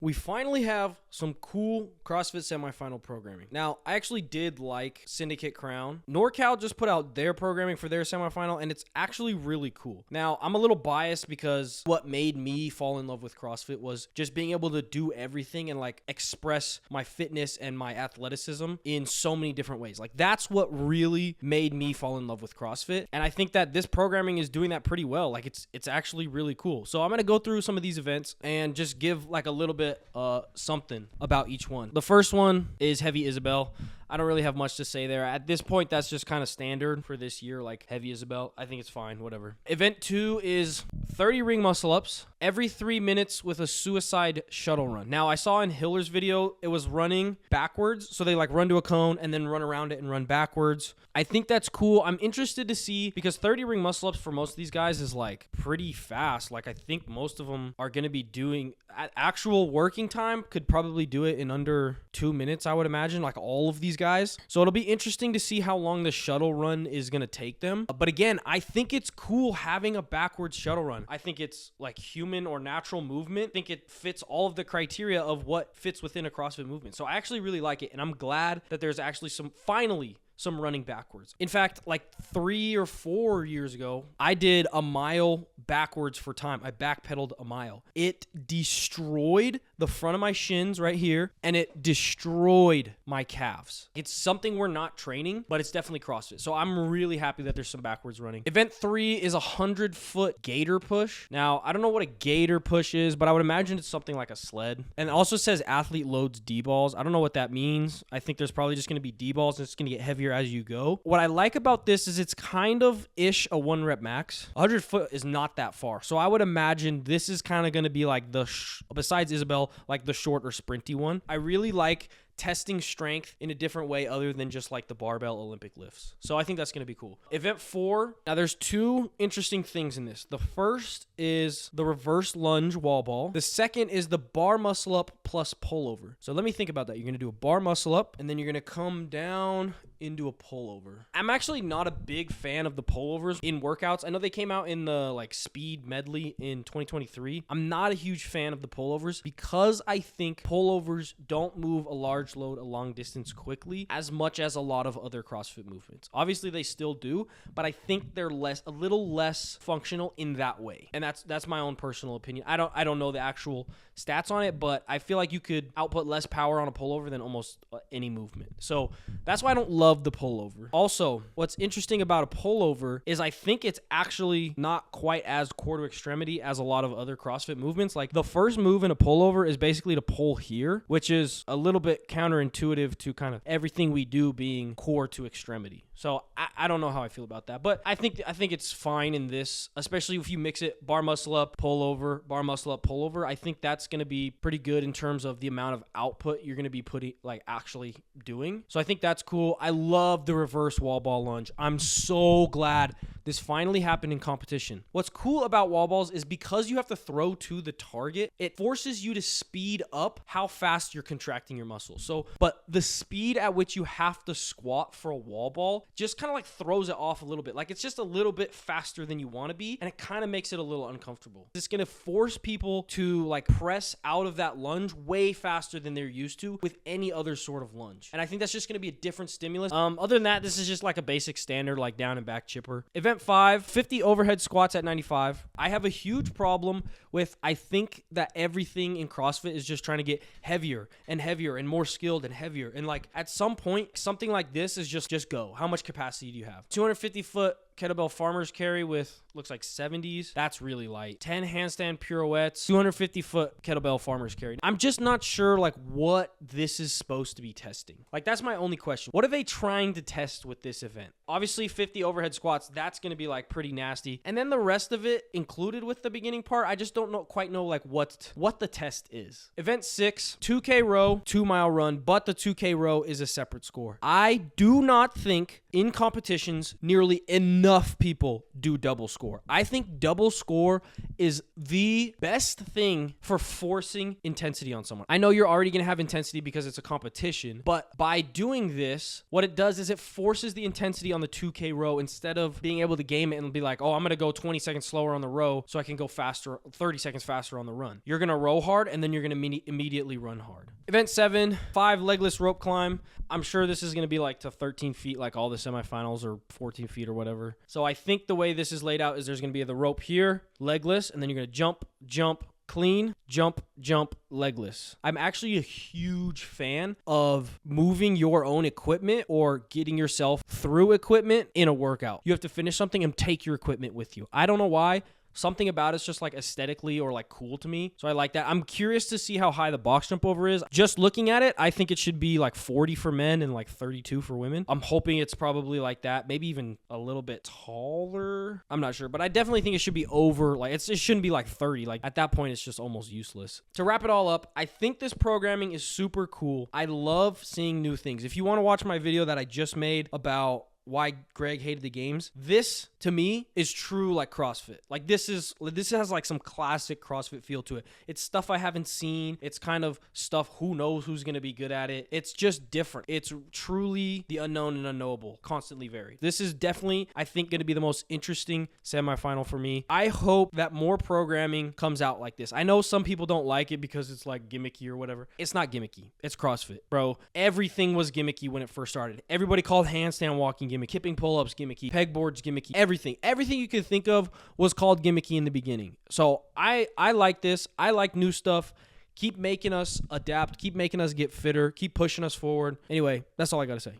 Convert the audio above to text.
We finally have some cool CrossFit semifinal programming. Now, I actually did like Syndicate Crown. NorCal just put out their programming for their semifinal, and it's actually really cool. Now, I'm a little biased because what made me fall in love with CrossFit was just being able to do everything and like express my fitness and my athleticism in so many different ways. Like that's what really made me fall in love with CrossFit. And I think that this programming is doing that pretty well. Like it's actually really cool. So I'm going to go through some of these events and just give like a little bit something about each one. The first one is Heavy Isabel. I don't really have much to say there. At this point, that's just kind of standard for this year, like Heavy Isabel. I think it's fine, whatever. Event 2 is 30 ring muscle ups every 3 minutes with a suicide shuttle run. Now, I saw in Hiller's video, it was running backwards. So they like run to a cone and then run around it and run backwards. I think that's cool. I'm interested to see because 30 ring muscle ups for most of these guys is like pretty fast. Like I think most of them are going to be doing at actual working time could probably do it in under 2 minutes, I would imagine, like all of these guys. So it'll be interesting to see how long the shuttle run is going to take them. But again, I think it's cool having a backwards shuttle run. I think it's like human or natural movement. I think it fits all of the criteria of what fits within a CrossFit movement. So I actually really like it. And I'm glad that there's actually some running backwards. In fact, like 3 or 4 years ago, I did a mile backwards for time. I backpedaled a mile. It destroyed the front of my shins right here, and it destroyed my calves. It's something we're not training, but it's definitely CrossFit. So I'm really happy that there's some backwards running. Event 3 is a 100-foot gator push. Now, I don't know what a gator push is, but I would imagine it's something like a sled. And it also says athlete loads D-balls. I don't know what that means. I think there's probably just going to be D-balls, and it's going to get heavier as you go. What I like about this is it's kind of ish a 1 rep max. 100 foot is not that far. So I would imagine this is kind of going to be like besides Isabel, like the short or sprinty one. I really like testing strength in a different way other than just like the barbell Olympic lifts. So I think that's going to be cool. Event 4. Now there's 2 interesting things in this. The first is the reverse lunge wall ball. The second is the bar muscle up plus pullover. So let me think about that. You're going to do a bar muscle up and then you're going to come down into a pullover. I'm actually not a big fan of the pullovers in workouts. I know they came out in the like speed medley in 2023. I'm not a huge fan of the pullovers because I think pullovers don't move a large load a long distance quickly as much as a lot of other CrossFit movements. Obviously they still do, but I think they're a little less functional in that way. And that's my own personal opinion. I don't know the actual stats on it, but I feel like you could output less power on a pullover than almost any movement. So that's why I don't love the pullover. Also, what's interesting about a pullover is I think it's actually not quite as core to extremity as a lot of other CrossFit movements. Like the first move in a pullover is basically to pull here, which is a little bit counterintuitive to kind of everything we do being core to extremity. So I don't know how I feel about that, but I think it's fine in this, especially if you mix it bar muscle up, pull over, bar muscle up, pull over. I think that's going to be pretty good in terms of the amount of output you're going to be putting, like actually doing. So I think that's cool. I love the reverse wall ball lunge. I'm so glad this finally happened in competition. What's cool about wall balls is because you have to throw to the target, it forces you to speed up how fast you're contracting your muscles. So, but the speed at which you have to squat for a wall ball just kind of like throws it off a little bit. Like it's just a little bit faster than you want to be, and it kind of makes it a little uncomfortable. It's going to force people to like press out of that lunge way faster than they're used to with any other sort of lunge. And I think that's just going to be a different stimulus. Other than that, this is just like a basic standard like down and back chipper. Event 5, 50 overhead squats at 95. I have a huge problem with, I think that everything in CrossFit is just trying to get heavier and more skilled and heavier. And like at some point, something like this is just go. How much capacity do you have? 250 foot kettlebell farmer's carry with looks like 70s. That's really light. 10 handstand pirouettes, 250 foot kettlebell farmer's carry. I'm just not sure like what this is supposed to be testing. Like that's my only question. What are they trying to test with this event? Obviously 50 overhead squats, that's going to be like pretty nasty. And then the rest of it included with the beginning part, I just don't quite know like what the test is. Event 6, 2K row, 2 mile run, but the 2K row is a separate score. I do not think in competitions nearly enough people do double score. score. I think double score is the best thing for forcing intensity on someone. I know you're already going to have intensity because it's a competition, but by doing this, what it does is it forces the intensity on the 2K row instead of being able to game it and be like, oh, I'm going to go 20 seconds slower on the row so I can go faster, 30 seconds faster on the run. You're going to row hard and then you're going to immediately run hard. Event 7, 5 legless rope climb. I'm sure this is going to be like to 13 feet like all the semifinals or 14 feet or whatever. So I think the way this is laid out is there's going to be the rope here, legless, and then you're going to jump, jump, clean, jump, jump, legless. I'm actually a huge fan of moving your own equipment or getting yourself through equipment in a workout. You have to finish something and take your equipment with you. I don't know why. Something about it's just like aesthetically or like cool to me. So I like that. I'm curious to see how high the box jump over is. Just looking at it, I think it should be like 40 for men and like 32 for women. I'm hoping it's probably like that. Maybe even a little bit taller. I'm not sure, but I definitely think it should be over. Like it shouldn't be like 30. Like at that point, it's just almost useless. To wrap it all up, I think this programming is super cool. I love seeing new things. If you want to watch my video that I just made about why Greg hated the games, this to me is true like CrossFit. Like this has like some classic CrossFit feel to it. It's stuff I haven't seen. It's kind of stuff who knows who's going to be good at it. It's just different. It's truly the unknown and unknowable, constantly varied. This is definitely, I think, going to be the most interesting semifinal for me. I hope that more programming comes out like this. I know some people don't like it because it's like gimmicky or whatever. It's not gimmicky. It's CrossFit, bro. Everything was gimmicky when it first started. Everybody called handstand walking gimmicky, kipping pull-ups gimmicky, pegboards gimmicky, everything you could think of was called gimmicky in the beginning. So I like this. I like new stuff. Keep making us adapt, keep making us get fitter, keep pushing us forward. Anyway, that's all I got to say.